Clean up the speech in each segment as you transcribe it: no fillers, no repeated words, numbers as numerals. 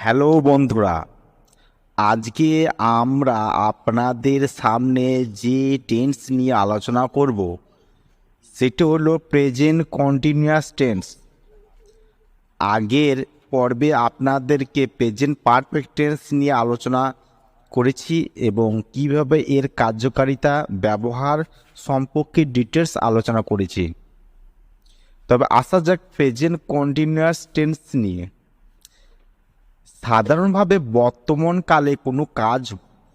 Hello বন্ধুরা, আজকে আমরা আপনাদের সামনে যে টেন্স নিয়ে আলোচনা করব সেটা হলো প্রেজেন্ট কন্টিনিউয়াস টেন্স। আগের পর্বে আপনাদেরকে প্রেজেন্ট পারফেক্ট টেন্স নিয়ে আলোচনা করেছি এবং কিভাবে এর কার্যকারিতা ব্যবহার সম্পর্কে ডিটেলস আলোচনা করেছি। তবে আসা যাক প্রেজেন্ট কন্টিনিউয়াস টেন্স নিয়ে। সাধারণভাবে বর্তমানকালে কোনো কাজ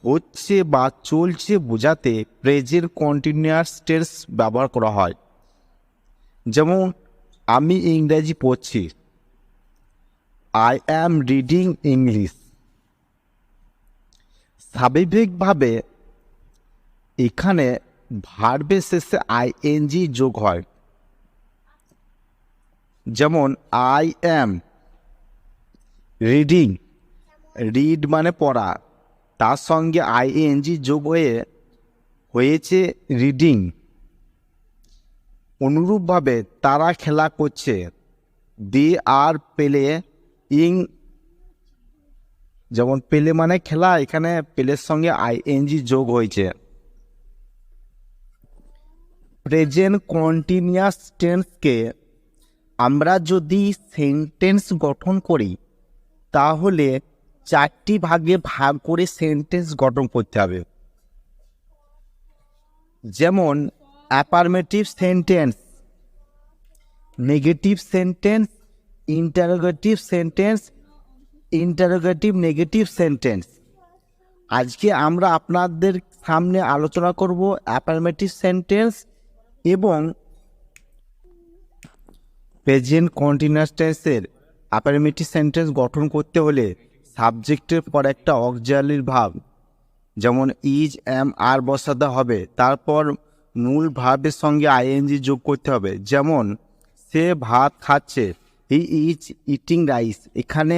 হচ্ছে বা চলছে বোঝাতে প্রেজেন্ট কন্টিনিউয়াস টেন্স ব্যবহার করা হয়। যেমন আমি ইংরেজি পড়ছি, আই অ্যাম রিডিং ইংলিশ। স্বাভাবিকভাবে এখানে ভার্বের শেষে আইএনজি যোগ হয়। যেমন আই অ্যাম রিডিং, রিড মানে পড়া, তার সঙ্গে আইএনজি যোগ হয়েছে রিডিং। অনুরূপভাবে তারা খেলা করছে, দে আর প্লে ইং। যেমন প্লে মানে খেলা, এখানে প্লের সঙ্গে আইএনজি যোগ হয়েছে। প্রেজেন্ট কন্টিনিউয়াস টেন্সকে আমরা যদি সেন্টেন্স গঠন করি তাহলে 4টি ভাগে ভাগ করে সেন্টেন্স গঠন করতে হবে। যেমন affirmative sentence, negative sentence, interrogative sentence, interrogative negative sentence. আজকে আমরা আপনাদের সামনে আলোচনা করব অ্যাফার্মেটিভ সেন্টেন্স এবং প্রেজেন্ট কন্টিনিউয়াস টেন্সের। অ্যাফার্মেটিভ সেন্টেন্স গঠন করতে হলে সাবজেক্টের পর একটা অক্সিলারি ভার্ব, যেমন ইজ, অ্যাম, আর বসাতে হবে। তারপর মূল ভার্বের সঙ্গে আইএনজি যোগ করতে হবে। যেমন সে ভাত খাচ্ছে, হি ইজ ইটিং রাইস। এখানে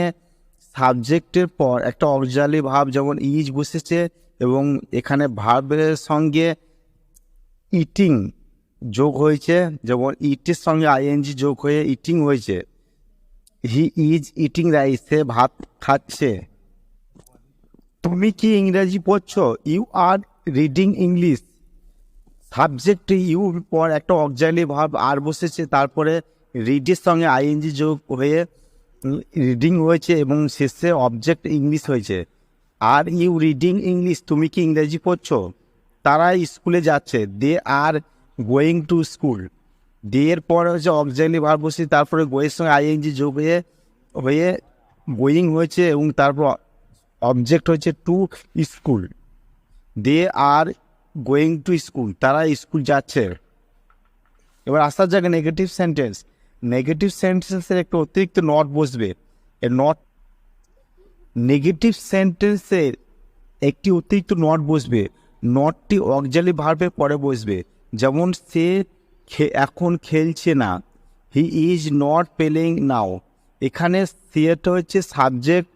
সাবজেক্টের পর একটা অক্সিলারি ভার্ব যেমন ইজ বসেছে এবং এখানে ভার্বের সঙ্গে ইটিং যোগ হয়েছে। যেমন ইটের সঙ্গে আইএনজি যোগ হয়ে ইটিং হয়েছে। হি ইজ ইটিং রাইস, সে ভাত খাচ্ছে। তুমি কি ইংরেজি পড়ছো, you are reading English. Subject you পর একটা অক্সিলারি ভার্ব আর বসেছে, তারপরে রিডের সঙ্গে আইএনজি যোগ হয়ে রিডিং হয়েছে এবং শেষে অবজেক্ট ইংলিশ হয়েছে। আর ইউ রিডিং ইংলিশ, তুমি কি ইংরেজি পড়ছো। তারা স্কুলে যাচ্ছে, দে আর গোয়িং টু স্কুল। দে এর পর হচ্ছে অক্সিলারি ভার্ব বসে, তারপরে গোয়ের সঙ্গে আইএনজি যোগ হয়ে গোয়িং হয়েছে এবং তারপর অবজেক্ট হচ্ছে to school. They are going to school, তারা স্কুল যাচ্ছে। এবার আসার জায়গায় নেগেটিভ সেন্টেন্স। নেগেটিভ সেন্টেন্সের একটা অতিরিক্ত নট বসবে। এর নট, নেগেটিভ সেন্টেন্সের একটি অতিরিক্ত নট বসবে। নটটি অক্সিলারি ভার্বের পরে বসবে। যেমন সে এখন খেলছে না, হি ইজ নট প্লেইং নাও। এখানে সেটা হচ্ছে সাবজেক্ট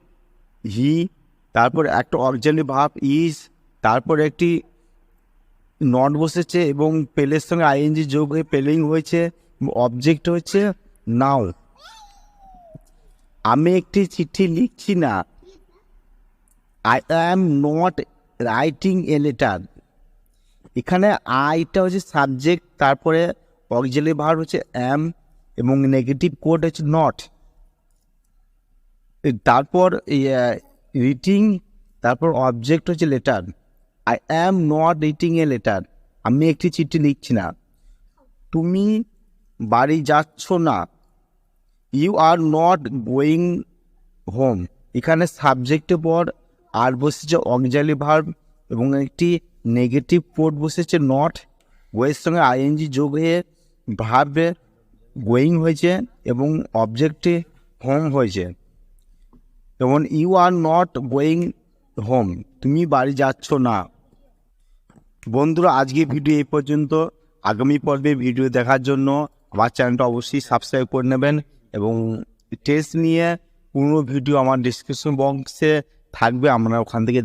হি, তারপর একটা অক্সিলারি ভার্ব ইজ, তারপর একটি নট বসেছে এবং পেলের সঙ্গে আইএনজি যোগ হয়ে পেলিং হয়েছে। অবজেক্ট হচ্ছে নাও। আমি একটি চিঠি লিখছি না, I am not writing a letter. এখানে আইটা হচ্ছে সাবজেক্ট, তারপরে অক্সিলারি ভার্ব হচ্ছে অ্যাম এবং নেগেটিভ কোড হচ্ছে নট। তারপর রিটিং, তারপর অবজেক্ট হচ্ছে letter. I am not writing a letter, আমি একটি চিঠি লিখছি না। তুমি বাড়ি যাচ্ছ না, you are not going home. এখানে সাবজেক্টের পর আর বসেছে অক্সিলারি ভার্ব এবং একটি নেগেটিভ কোড বসেছে নট। গোয়ের সঙ্গে আইএনজি যোগ হয়ে ভার্বে গোয়িং হয়েছে এবং অবজেক্টে হোম হয়েছে। যেমন you are not going home, তুমি বাড়ি যাচ্ছ না। বন্ধুরা, আজকে ভিডিও এই পর্যন্ত। আগামী পর্বে ভিডিও দেখার জন্য আমার চ্যানেলটা অবশ্যই সাবস্ক্রাইব করে নেবেন এবং টেস্ট নিয়ে পুরো ভিডিও আমার ডিসক্রিপশন বক্সে থাকবে, আমরা ওখান থেকে